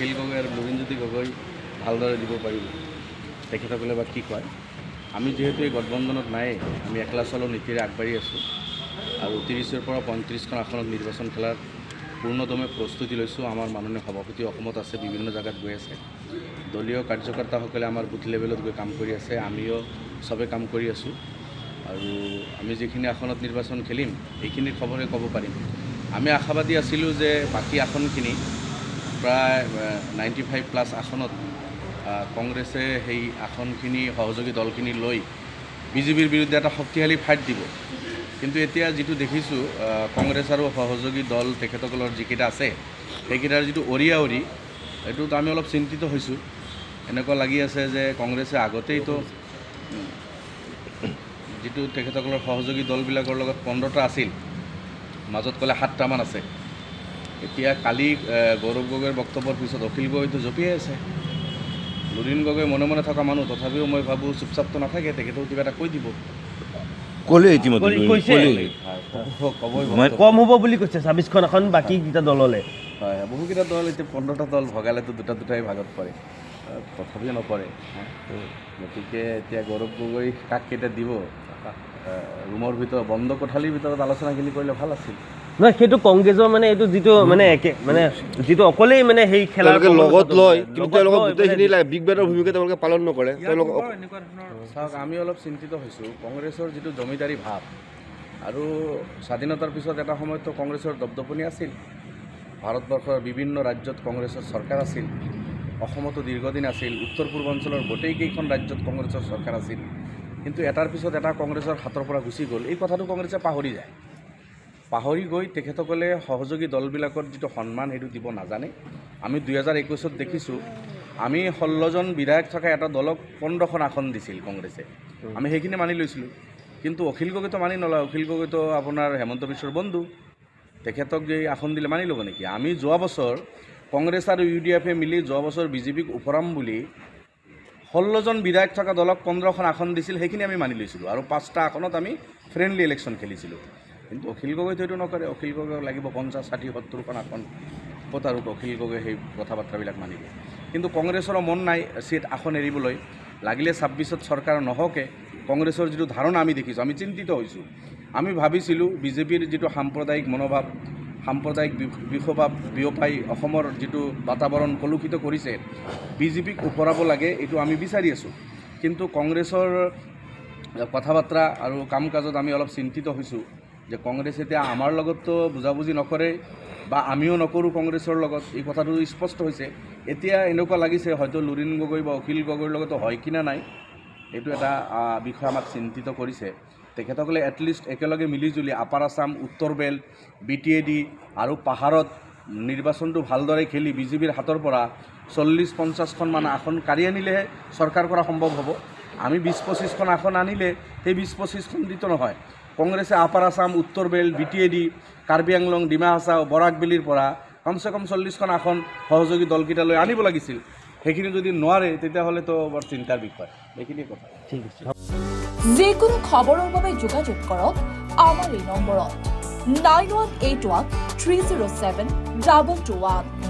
অখিল গগৈ আৰু লুৰিণজ্যোতি গগৈ ভালদৰে দিব পাৰিব তেখেতসকলে বা কি কয় আমি যিহেতু এই গঠবন্ধনত নাই আমি একলা চলো নীতিৰে আগবাঢ়ি আছোঁ আৰু 30ৰ পৰা 35খন আসনত নিৰ্বাচন খেলাৰ পূৰ্ণদমে প্ৰস্তুতি লৈছোঁ আমাৰ মাননীয় সভাপতি অসমত আছে বিভিন্ন জেগাত গৈ আছে দলীয় কাৰ্যকৰ্তাসকলে আমাৰ বুথ লেভেলত গৈ কাম কৰি আছে আমিও চবে কাম কৰি আছোঁ আৰু আমি যিখিনি আসনত নিৰ্বাচন খেলিম এইখিনিৰ খবৰে ক'ব পাৰিম আমি আশাবাদী আছিলোঁ যে বাকী আসনখিনি প্ৰায় 95+ আসনত কংগ্ৰেছে সেই আসনখিনি সহযোগী দলখিনি লৈ বিজেপিৰ বিৰুদ্ধে এটা শক্তিশালী ফাইট দিব কিন্তু এতিয়া যিটো দেখিছোঁ কংগ্ৰেছ আৰু সহযোগী দল তেখেতসকলৰ যিকেইটা আছে সেইকেইটাৰ যিটো অৰিয়াঅৰি এইটোত আমি অলপ চিন্তিত হৈছোঁ এনেকুৱা লাগি আছে যে কংগ্ৰেছে আগতেইতো যিটো তেখেতসকলৰ সহযোগী দলবিলাকৰ লগত 15টা আছিল মাজত ক'লে 7টামান আছে এতিয়া কালি গৌৰৱ গগৈৰ বক্তব্যৰ পিছত অখিল গগৈটো জঁপিয়াই আছে লুৰিণ গগৈ মনে মনে থকা মানুহ তথাপিও মই ভাবোঁ চুপচাপটো নাথাকে তেখেতেও কিবা এটা কৈ দিব ক'লে ইতিমধ্যে কম হ'ব বুলি কৈছে 26খন এখন বাকী কেইটা দললৈ হয় বহুকেইটা দল এতিয়া 15টা দল ভগালেতো দুটাই ভাগত পৰে তথাপিও নপৰে গতিকে এতিয়া গৌৰৱ গগৈ কাক কেইটা দিব ৰুমৰ ভিতৰত বন্ধ কোঠালিৰ ভিতৰত আলোচনাখিনি কৰিলে ভাল আছিল নহয় সেইটো কংগ্ৰেছৰ মানে এইটো যিটো মানে একে মানে যিটো অকলেই মানে সেই খেলাৰ লগত লয় কিন্তু তেওঁলোকৰ গোটেইখিনি বিগ বেটৰ ভূমিকা তেওঁলোকে পালন নকৰে তেওঁলোকক এনেকুৱা ধৰণৰ চাওক আমি অলপ চিন্তিত হৈছোঁ কংগ্ৰেছৰ যিটো জমিদাৰী ভাৱ আৰু স্বাধীনতাৰ পিছত এটা সময়ততো কংগ্ৰেছৰ দপদপনি আছিল ভাৰতবৰ্ষৰ বিভিন্ন ৰাজ্যত কংগ্ৰেছৰ চৰকাৰ আছিল অসমতো দীৰ্ঘদিন আছিল উত্তৰ পূৰ্বাঞ্চলৰ গোটেইকেইখন ৰাজ্যত কংগ্ৰেছৰ চৰকাৰ আছিল কিন্তু এটাৰ পিছত এটা কংগ্ৰেছৰ হাতৰ পৰা গুচি গ'ল এই কথাটো কংগ্ৰেছে পাহৰি যায় পাহৰি গৈ তেখেতসকলে সহযোগী দলবিলাকৰ যিটো সন্মান সেইটো দিব নাজানে আমি 2021ত দেখিছোঁ আমি 16জন বিধায়ক থকা এটা দলক 15খন আসন দিছিল কংগ্ৰেছে আমি সেইখিনি মানি লৈছিলোঁ কিন্তু অখিল গগৈতো মানি নলয় অখিল গগৈতো আপোনাৰ হেমন্ত বিশ্বৰ বন্ধু তেখেতক যে আসন দিলে মানি ল'ব নেকি আমি যোৱা বছৰ কংগ্ৰেছ আৰু UDFে মিলি যোৱা বছৰ বিজেপিক ওফৰাম বুলি 16জন বিধায়ক থকা দলক 15খন আসন দিছিল সেইখিনি আমি মানি লৈছিলোঁ আৰু 5টা আসনত আমি ফ্ৰেণ্ডলি ইলেকশ্যন খেলিছিলোঁ কিন্তু অখিল গগৈতো এইটো নকৰে অখিল গগৈ লাগিব 50, 60, 70খন আসন ক'ত আৰু অখিল গগৈ সেই কথা বাৰ্তাবিলাক মানিব কিন্তু কংগ্ৰেছৰো মন নাই চিট আসন এৰিবলৈ লাগিলে 26ত চৰকাৰ নহওকে কংগ্ৰেছৰ যিটো ধাৰণা আমি দেখিছোঁ আমি চিন্তিত হৈছোঁ আমি ভাবিছিলোঁ বিজেপিৰ যিটো সাম্প্ৰদায়িক মনোভাৱ সাম্প্ৰদায়িক বিষভাৱ বিয়পাই অসমৰ যিটো বাতাবৰণ কলুষিত কৰিছে বিজেপিক ওপৰাব লাগে এইটো আমি বিচাৰি আছোঁ কিন্তু কংগ্ৰেছৰ কথা বাৰ্তা আৰু কাম কাজত আমি অলপ চিন্তিত হৈছোঁ যে কংগ্ৰেছ এতিয়া আমাৰ লগততো বুজাবুজি নকৰে বা আমিও নকৰোঁ কংগ্ৰেছৰ লগত এই কথাটো স্পষ্ট হৈছে এতিয়া এনেকুৱা লাগিছে হয়তো লুৰিণ গগৈ বা অখিল গগৈৰ লগতো হয় কিনা নাই এইটো এটা বিষয় আমাক চিন্তিত কৰিছে তেখেতসকলে এটলিষ্ট একেলগে মিলিজুলি আপাৰ আছাম উত্তৰ বেল্ট BTAD আৰু পাহাৰত নিৰ্বাচনটো ভালদৰে খেলি বিজেপিৰ হাতৰ পৰা 40-50খন আসন কাঢ়ি আনিলেহে চৰকাৰ কৰা সম্ভৱ হ'ব আমি 20-25খন আসন আনিলে সেই 20-25খন দিতো নহয় কংগ্ৰেছে আপাৰ আছাম উত্তৰ বেল্ট BTAD কাৰ্বি আংলং ডিমা হাছাও বৰাক ভেলীৰ পৰা কমচে কম 40খন আসন সহযোগী দলকেইটালৈ আনিব লাগিছিল সেইখিনি যদি নোৱাৰে তেতিয়াহ'লেতো বৰ চিন্তাৰ বিষয় এইখিনিয়ে কথা ঠিক আছে যিকোনো খবৰৰ বাবে যোগাযোগ কৰক আমাৰ এই নম্বৰত 9181 307 221